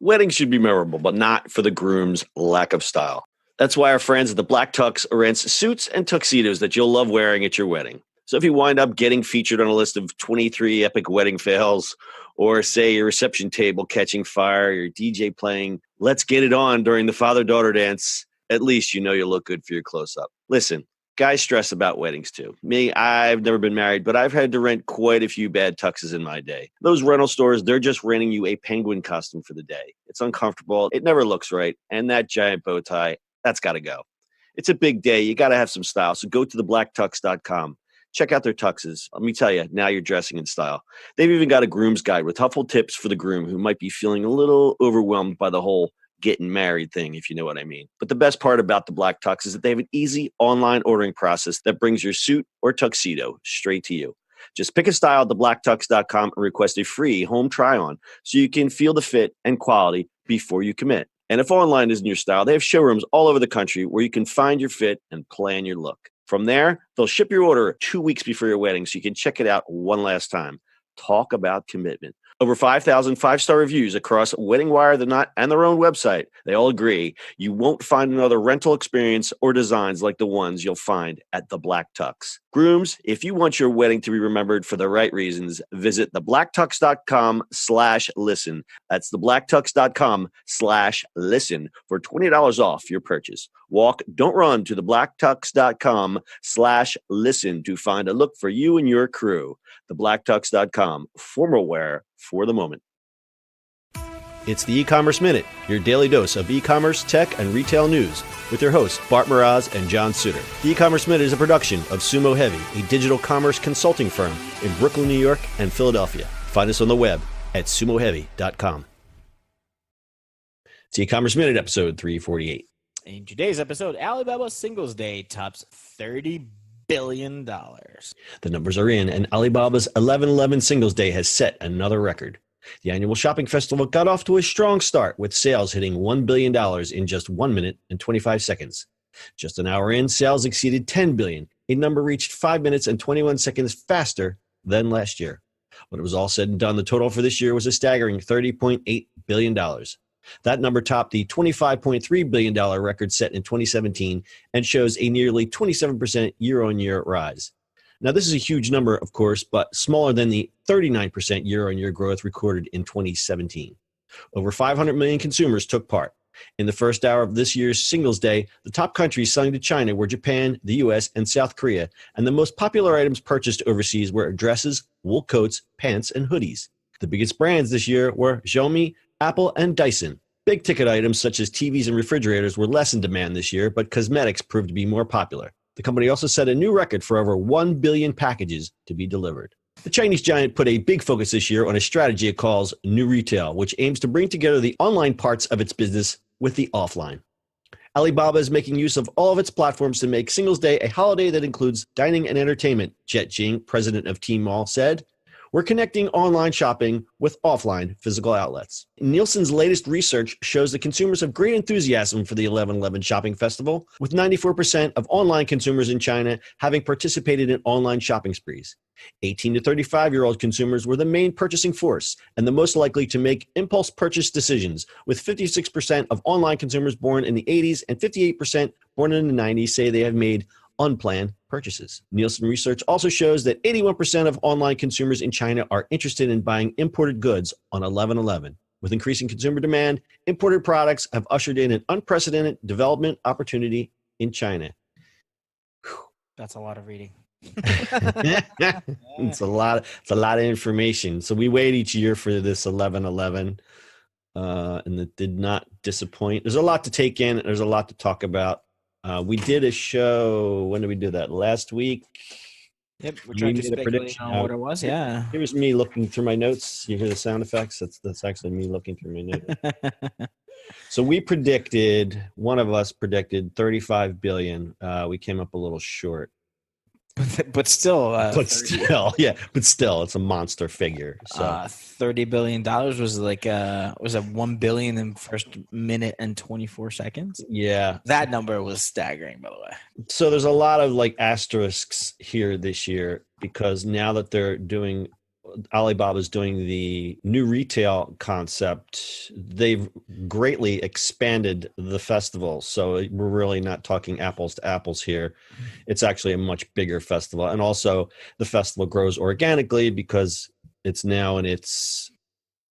Weddings should be memorable, but not for the groom's lack of style. That's why our friends at the Black Tux rents suits and tuxedos that you'll love wearing at your wedding. So if you wind up getting featured on a list of 23 epic wedding fails, or say your reception table catching fire, your DJ playing Let's Get It On during the father-daughter dance, at least you know you'll look good for your close-up. Listen, guys stress about weddings too. Me, I've never been married, but I've had to rent quite a few bad tuxes in my day. Those rental stores, they're just renting you a penguin costume for the day. It's uncomfortable, it never looks right, and that giant bow tie, that's got to go. It's a big day. You got to have some style. So go to theblacktux.com. Check out their tuxes. Let me tell you, now you're dressing in style. They've even got a groom's guide with helpful tips for the groom who might be feeling a little overwhelmed by the whole getting married thing, if you know what I mean. But the best part about the Black Tux is that they have an easy online ordering process that brings your suit or tuxedo straight to you. Just pick a style at theblacktux.com and request a free home try-on so you can feel the fit and quality before you commit. And if online isn't your style, they have showrooms all over the country where you can find your fit and plan your look. From there, they'll ship your order 2 weeks before your wedding so you can check it out one last time. Talk about commitment. Over 5,000 five-star reviews across Wedding Wire, The Knot, and their own website. They all agree you won't find another rental experience or designs like the ones you'll find at the Black Tux. Grooms, if you want your wedding to be remembered for the right reasons, visit theblacktux.com/listen. That's theblacktux.com/listen for $20 off your purchase. Walk, don't run to theblacktux.com/listen to find a look for you and your crew. Theblacktux.com, formal wear for the moment. It's the E-Commerce Minute, your daily dose of e-commerce, tech, and retail news with your hosts, Bart Mraz and John Suter. The E-Commerce Minute is a production of Sumo Heavy, a digital commerce consulting firm in Brooklyn, New York, and Philadelphia. Find us on the web at sumoheavy.com. It's the E-Commerce Minute, episode 348. In today's episode, Alibaba Singles Day tops $30 billion. The numbers are in, and Alibaba's 11/11 Singles Day has set another record. The annual shopping festival got off to a strong start, with sales hitting $1 billion in just 1 minute and 25 seconds. Just an hour in, sales exceeded $10 billion, a number reached 5 minutes and 21 seconds faster than last year. When it was all said and done, the total for this year was a staggering $30.8 billion. That number topped the $25.3 billion record set in 2017 and shows a nearly 27% year-on-year rise. Now, this is a huge number, of course, but smaller than the 39% year-on-year growth recorded in 2017. Over 500 million consumers took part. In the first hour of this year's Singles Day, the top countries selling to China were Japan, the U.S., and South Korea, and the most popular items purchased overseas were dresses, wool coats, pants, and hoodies. The biggest brands this year were Xiaomi, Apple, and Dyson. Big-ticket items such as TVs and refrigerators were less in demand this year, but cosmetics proved to be more popular. The company also set a new record for over 1 billion packages to be delivered. The Chinese giant put a big focus this year on a strategy it calls New Retail, which aims to bring together the online parts of its business with the offline. Alibaba is making use of all of its platforms to make Singles Day a holiday that includes dining and entertainment, Jet Jing, president of Tmall, said. We're connecting online shopping with offline physical outlets. Nielsen's latest research shows that consumers have great enthusiasm for the 11/11 shopping festival, with 94% of online consumers in China having participated in online shopping sprees. 18 to 35-year-old consumers were the main purchasing force and the most likely to make impulse purchase decisions, with 56% of online consumers born in the 80s and 58% born in the 90s say they have made unplanned purchases. Nielsen research also shows that 81% of online consumers in China are interested in buying imported goods on 11/11. With increasing consumer demand, imported products have ushered in an unprecedented development opportunity in China. That's a lot of reading. It's a lot of information. So we wait each year for this 11/11, and it did not disappoint. There's a lot to take in. There's a lot to talk about. We did a show. When did we do that? Last week. Yep, we're trying to speculate on what it was. Yeah. Here's me looking through my notes. You hear the sound effects? That's actually me looking through my notes. So one of us predicted 35 billion. We came up a little short. But still, it's a monster figure. So $30 billion was like was 1 billion in first minute and 24 seconds. Yeah, that number was staggering, by the way. So there's a lot of like asterisks here this year because now that they're doing Alibaba's doing the new retail concept, they've greatly expanded the festival. So we're really not talking apples to apples here. It's actually a much bigger festival. And also the festival grows organically because it's now in its,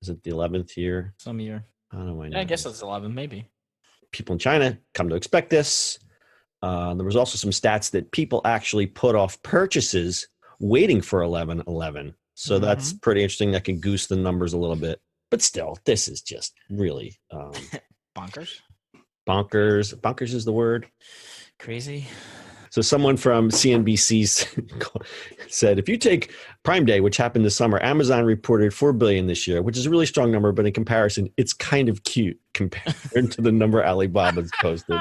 is it the 11th year? Some year. I don't know. Yeah, I guess it's 11, maybe. People in China come to expect this. There was also some stats that people actually put off purchases waiting for 11/11. So that's pretty interesting. That can goose the numbers a little bit. But still, this is just really bonkers. Bonkers is the word. Crazy. So someone from CNBC said, if you take Prime Day, which happened this summer, Amazon reported $4 billion this year, which is a really strong number, but in comparison, it's kind of cute compared to the number Alibaba's posted.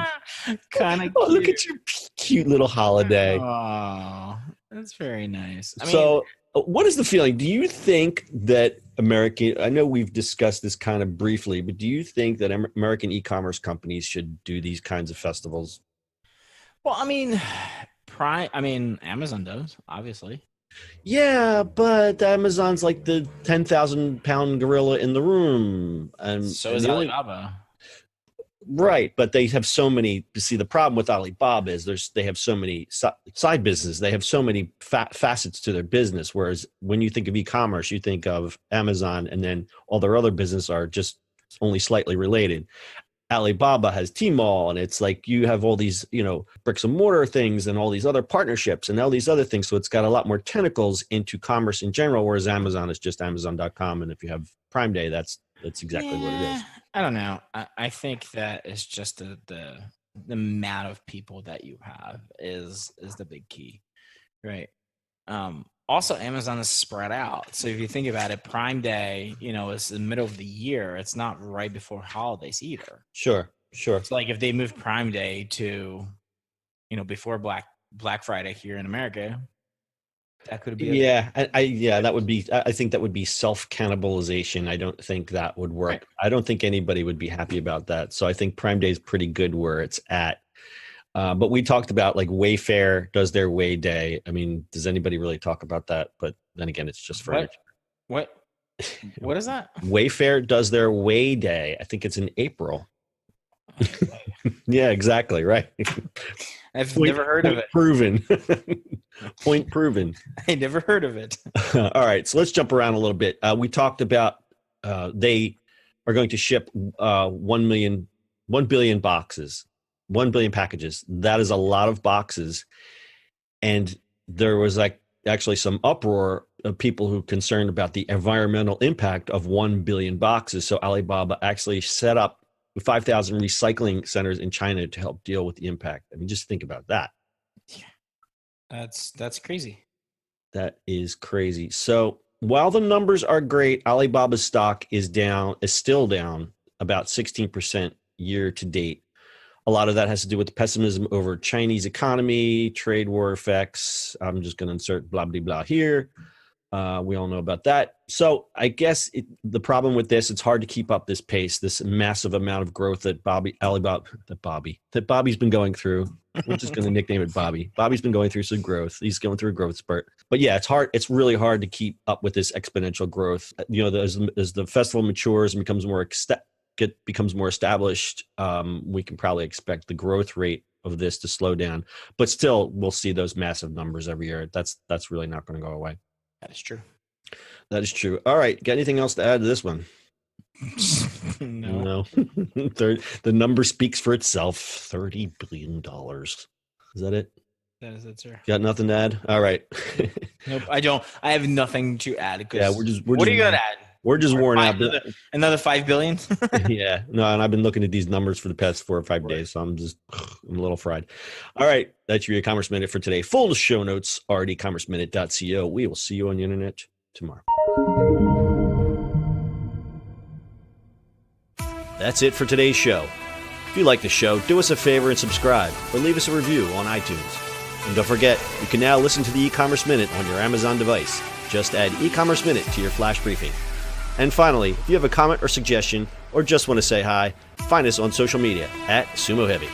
Kind of cute. Look at your cute little holiday. Oh, that's very nice. So what is the feeling? Do you think that I know we've discussed this kind of briefly, but do you think that American e-commerce companies should do these kinds of festivals? Well, Amazon does, obviously. Yeah, but Amazon's like the 10,000-pound gorilla in the room. And so is Alibaba. Right, but they have so many. See, the problem with Alibaba is they have so many side businesses. They have so many facets to their business. Whereas when you think of e-commerce, you think of Amazon, and then all their other business are just only slightly related. Alibaba has Tmall, and it's like you have all these, bricks and mortar things and all these other partnerships and all these other things. So it's got a lot more tentacles into commerce in general, whereas Amazon is just Amazon.com. And if you have Prime Day, that's exactly what it is. I don't know. I think that it's just the amount of people that you have is the big key, right? Also, Amazon is spread out. So if you think about it, Prime Day, is the middle of the year. It's not right before holidays either. Sure. It's like if they moved Prime Day to, before Black Friday here in America, that could be. That would be. I think that would be self-cannibalization. I don't think that would work. Right. I don't think anybody would be happy about that. So I think Prime Day is pretty good where it's at. But we talked about like Wayfair does their Way Day. I mean, does anybody really talk about that? But then again, it's just furniture. What is that? Wayfair does their Way Day. I think it's in April. Yeah, exactly. Right. I've never heard of it. Proven. Point proven. I never heard of it. All right. So let's jump around a little bit. We talked about they are going to ship 1 billion boxes. 1 billion packages. That is a lot of boxes. And there was actually some uproar of people who are concerned about the environmental impact of 1 billion boxes. So Alibaba actually set up 5,000 recycling centers in China to help deal with the impact. I mean, just think about that. Yeah. That's crazy. That is crazy. So while the numbers are great, Alibaba's stock is still down about 16% year to date. A lot of that has to do with pessimism over Chinese economy, trade war effects. I'm just going to insert blah, blah, blah here. We all know about that. So I guess the problem with this, it's hard to keep up this pace, this massive amount of growth that Bobby's been going through. We're just going to nickname it Bobby. Bobby's been going through some growth. He's going through a growth spurt. But yeah, it's hard. It's really hard to keep up with this exponential growth. As the festival matures and becomes more established, we can probably expect the growth rate of this to slow down. But still, we'll see those massive numbers every year. That's really not going to go away. That is true. That is true. All right. Got anything else to add to this one? No. The number speaks for itself. $30 billion. Is that it? That is it, sir. Got nothing to add? All right. Nope, I don't. I have nothing to add. Yeah, what are you going to add? We're just worn out. Another 5 billion? Yeah. No, and I've been looking at these numbers for the past 4 or 5 days, so I'm a little fried. All right. That's your e-commerce minute for today. Full show notes are at ecommerceminute.co. We will see you on the internet tomorrow. That's it for today's show. If you like the show, do us a favor and subscribe or leave us a review on iTunes. And don't forget, you can now listen to the e-commerce minute on your Amazon device. Just add e-commerce minute to your flash briefing. And finally, if you have a comment or suggestion or just want to say hi, find us on social media at Sumo Heavy.